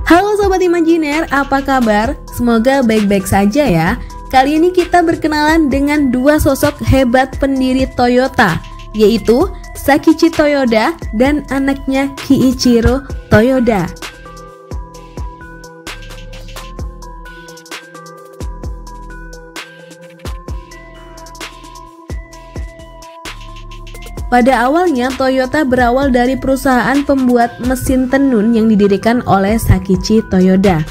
Halo Sobat Imajiner, apa kabar? Semoga baik-baik saja ya. Kali ini kita berkenalan dengan dua sosok hebat pendiri Toyota, yaitu Sakichi Toyoda dan anaknya Kiichiro Toyoda. Pada awalnya, Toyota berawal dari perusahaan pembuat mesin tenun yang didirikan oleh Sakichi Toyoda.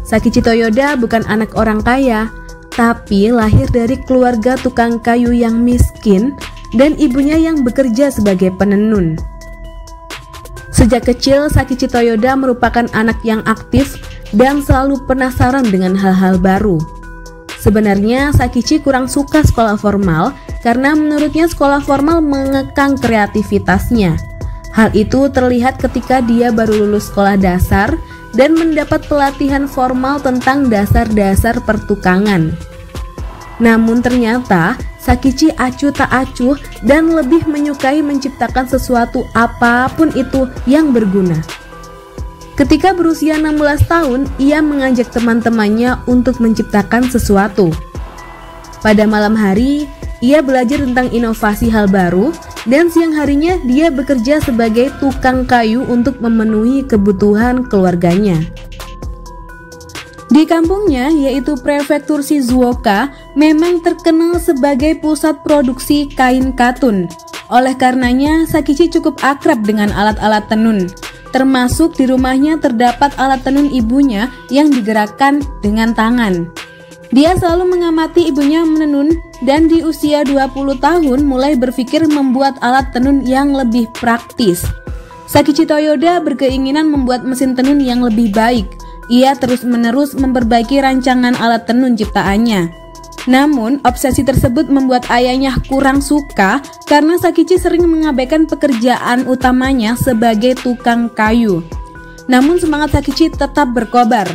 Sakichi Toyoda bukan anak orang kaya, tapi lahir dari keluarga tukang kayu yang miskin dan ibunya yang bekerja sebagai penenun. Sejak kecil, Sakichi Toyoda merupakan anak yang aktif dan selalu penasaran dengan hal-hal baru. Sebenarnya, Sakichi kurang suka sekolah formal karena menurutnya sekolah formal mengekang kreativitasnya. Hal itu terlihat ketika dia baru lulus sekolah dasar dan mendapat pelatihan formal tentang dasar-dasar pertukangan. Namun ternyata Sakichi acuh tak acuh dan lebih menyukai menciptakan sesuatu apapun itu yang berguna. Ketika berusia 16 tahun, ia mengajak teman-temannya untuk menciptakan sesuatu. Pada malam hari, ia belajar tentang inovasi hal baru, dan siang harinya dia bekerja sebagai tukang kayu untuk memenuhi kebutuhan keluarganya. Di kampungnya, yaitu Prefektur Shizuoka, memang terkenal sebagai pusat produksi kain katun. Oleh karenanya, Sakichi cukup akrab dengan alat-alat tenun. Termasuk di rumahnya terdapat alat tenun ibunya yang digerakkan dengan tangan. Dia selalu mengamati ibunya menenun dan di usia 20 tahun mulai berpikir membuat alat tenun yang lebih praktis. Sakichi Toyoda berkeinginan membuat mesin tenun yang lebih baik. Ia terus-menerus memperbaiki rancangan alat tenun ciptaannya. Namun, obsesi tersebut membuat ayahnya kurang suka karena Sakichi sering mengabaikan pekerjaan utamanya sebagai tukang kayu. Namun semangat Sakichi tetap berkobar.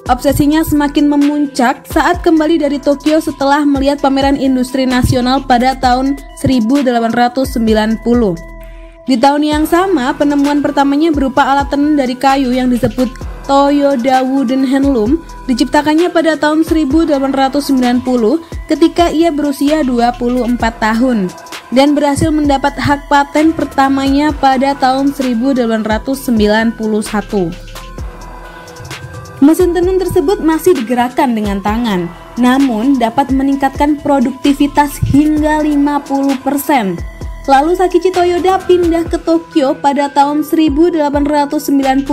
Obsesinya semakin memuncak saat kembali dari Tokyo setelah melihat pameran industri nasional pada tahun 1890. Di tahun yang sama, penemuan pertamanya berupa alat tenun dari kayu yang disebut Toyoda Wooden Handloom diciptakannya pada tahun 1890 ketika ia berusia 24 tahun dan berhasil mendapat hak paten pertamanya pada tahun 1891. Mesin tenun tersebut masih digerakkan dengan tangan, namun dapat meningkatkan produktivitas hingga 50%. Lalu Sakichi Toyoda pindah ke Tokyo pada tahun 1892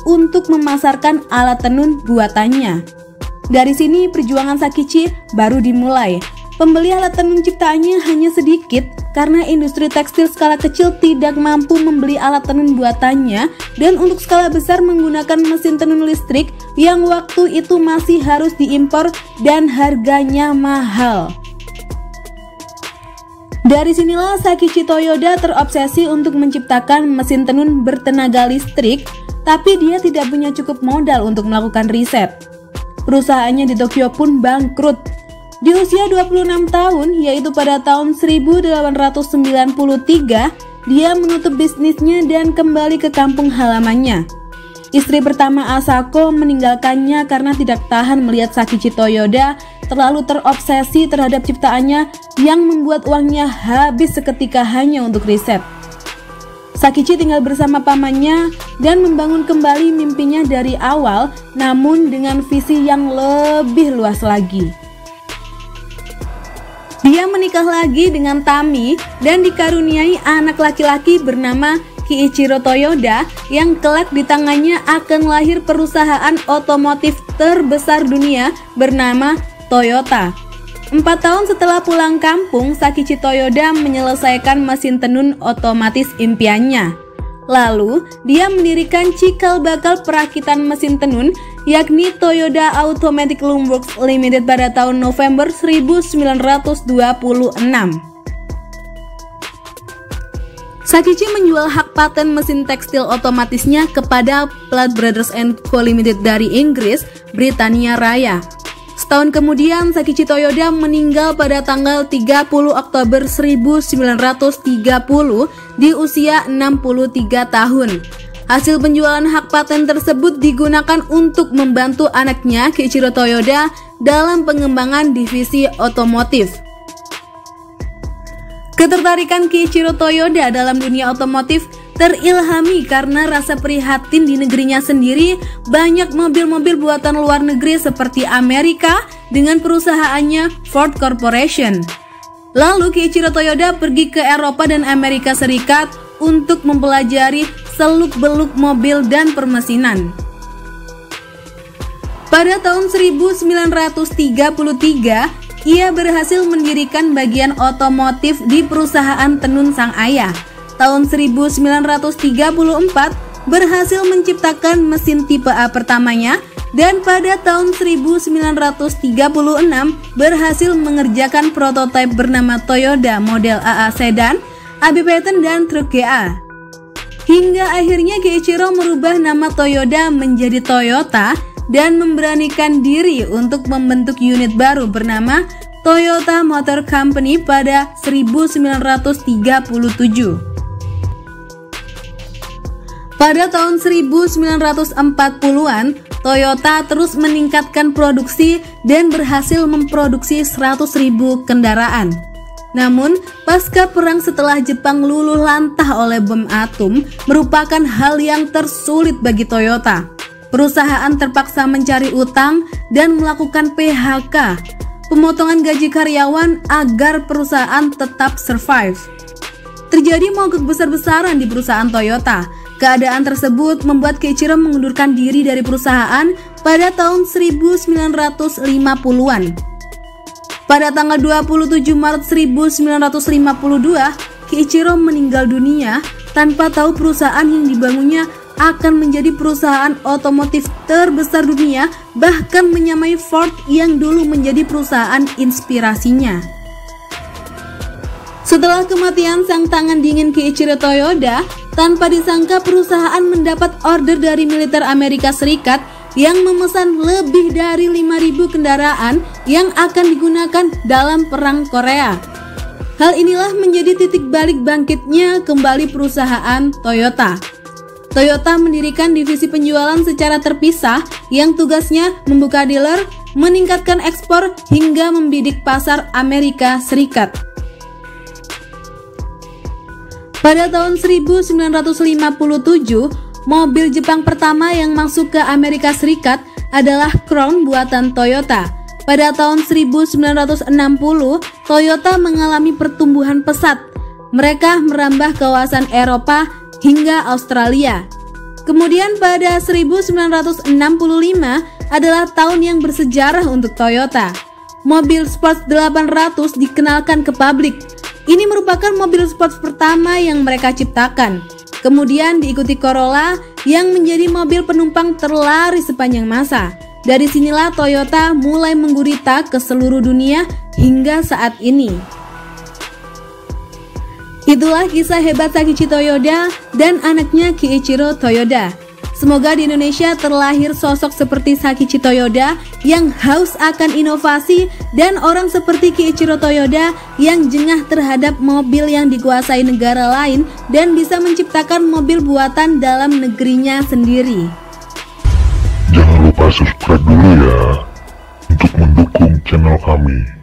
untuk memasarkan alat tenun buatannya. Dari sini perjuangan Sakichi baru dimulai. Pembeli alat tenun ciptaannya hanya sedikit karena industri tekstil skala kecil tidak mampu membeli alat tenun buatannya dan untuk skala besar menggunakan mesin tenun listrik yang waktu itu masih harus diimpor dan harganya mahal. Dari sinilah Sakichi Toyoda terobsesi untuk menciptakan mesin tenun bertenaga listrik, tapi dia tidak punya cukup modal untuk melakukan riset. Perusahaannya di Tokyo pun bangkrut. Di usia 26 tahun, yaitu pada tahun 1893, dia menutup bisnisnya dan kembali ke kampung halamannya. Istri pertama Asako meninggalkannya karena tidak tahan melihat Sakichi Toyoda terlalu terobsesi terhadap ciptaannya yang membuat uangnya habis seketika hanya untuk riset. Sakichi tinggal bersama pamannya dan membangun kembali mimpinya dari awal, namun dengan visi yang lebih luas lagi. Dia menikah lagi dengan Tami dan dikaruniai anak laki-laki bernama Kiichiro Toyoda yang kelak di tangannya akan lahir perusahaan otomotif terbesar dunia bernama Toyota. 4 tahun setelah pulang kampung, Sakichi Toyoda menyelesaikan mesin tenun otomatis impiannya. Lalu, dia mendirikan cikal bakal perakitan mesin tenun, yakni Toyoda Automatic Loom Works Limited pada tahun November 1926. Sakichi menjual hak paten mesin tekstil otomatisnya kepada Platt Brothers & Co Limited dari Inggris, Britania Raya. Setahun kemudian, Sakichi Toyoda meninggal pada tanggal 30 Oktober 1930 di usia 63 tahun. Hasil penjualan hak paten tersebut digunakan untuk membantu anaknya Keiichiro Toyoda dalam pengembangan divisi otomotif. Ketertarikan Keiichiro Toyoda dalam dunia otomotif terilhami karena rasa prihatin di negerinya sendiri banyak mobil-mobil buatan luar negeri seperti Amerika dengan perusahaannya Ford Corporation. Lalu Keiichiro Toyoda pergi ke Eropa dan Amerika Serikat untuk mempelajari seluk-beluk mobil dan permesinan. Pada tahun 1933, ia berhasil mendirikan bagian otomotif di perusahaan tenun sang ayah. Tahun 1934, berhasil menciptakan mesin tipe A pertamanya, dan pada tahun 1936 berhasil mengerjakan prototipe bernama Toyoda model AA Sedan, AB Patent, dan truk GA. Hingga akhirnya Keiichiro merubah nama Toyoda menjadi Toyota dan memberanikan diri untuk membentuk unit baru bernama Toyota Motor Company pada 1937. Pada tahun 1940-an, Toyota terus meningkatkan produksi dan berhasil memproduksi 100.000 kendaraan. Namun, pasca perang setelah Jepang luluh lantah oleh bom atom merupakan hal yang tersulit bagi Toyota. Perusahaan terpaksa mencari utang dan melakukan PHK, pemotongan gaji karyawan agar perusahaan tetap survive. Terjadi mogok besar-besaran di perusahaan Toyota. Keadaan tersebut membuat Keiichiro mengundurkan diri dari perusahaan pada tahun 1950-an. Pada tanggal 27 Maret 1952, Keiichiro meninggal dunia tanpa tahu perusahaan yang dibangunnya akan menjadi perusahaan otomotif terbesar dunia, bahkan menyamai Ford yang dulu menjadi perusahaan inspirasinya. Setelah kematian sang tangan dingin Keiichiro Toyoda, tanpa disangka perusahaan mendapat order dari militer Amerika Serikat yang memesan lebih dari 5.000 kendaraan yang akan digunakan dalam Perang Korea. Hal inilah menjadi titik balik bangkitnya kembali perusahaan Toyota. Toyota mendirikan divisi penjualan secara terpisah yang tugasnya membuka dealer, meningkatkan ekspor, hingga membidik pasar Amerika Serikat. Pada tahun 1957, mobil Jepang pertama yang masuk ke Amerika Serikat adalah Crown buatan Toyota. Pada tahun 1960, Toyota mengalami pertumbuhan pesat. Mereka merambah kawasan Eropa hingga Australia. Kemudian pada 1965 adalah tahun yang bersejarah untuk Toyota. Mobil Sport 800 dikenalkan ke publik. Ini merupakan mobil sport pertama yang mereka ciptakan. Kemudian diikuti Corolla yang menjadi mobil penumpang terlaris sepanjang masa. Dari sinilah Toyota mulai menggurita ke seluruh dunia hingga saat ini. Itulah kisah hebat Sakichi Toyoda dan anaknya Keiichiro Toyoda. Semoga di Indonesia terlahir sosok seperti Sakichi Toyoda yang haus akan inovasi dan orang seperti Keiichiro Toyoda yang jengah terhadap mobil yang dikuasai negara lain dan bisa menciptakan mobil buatan dalam negerinya sendiri. Jangan lupa subscribe dulu ya untuk mendukung channel kami.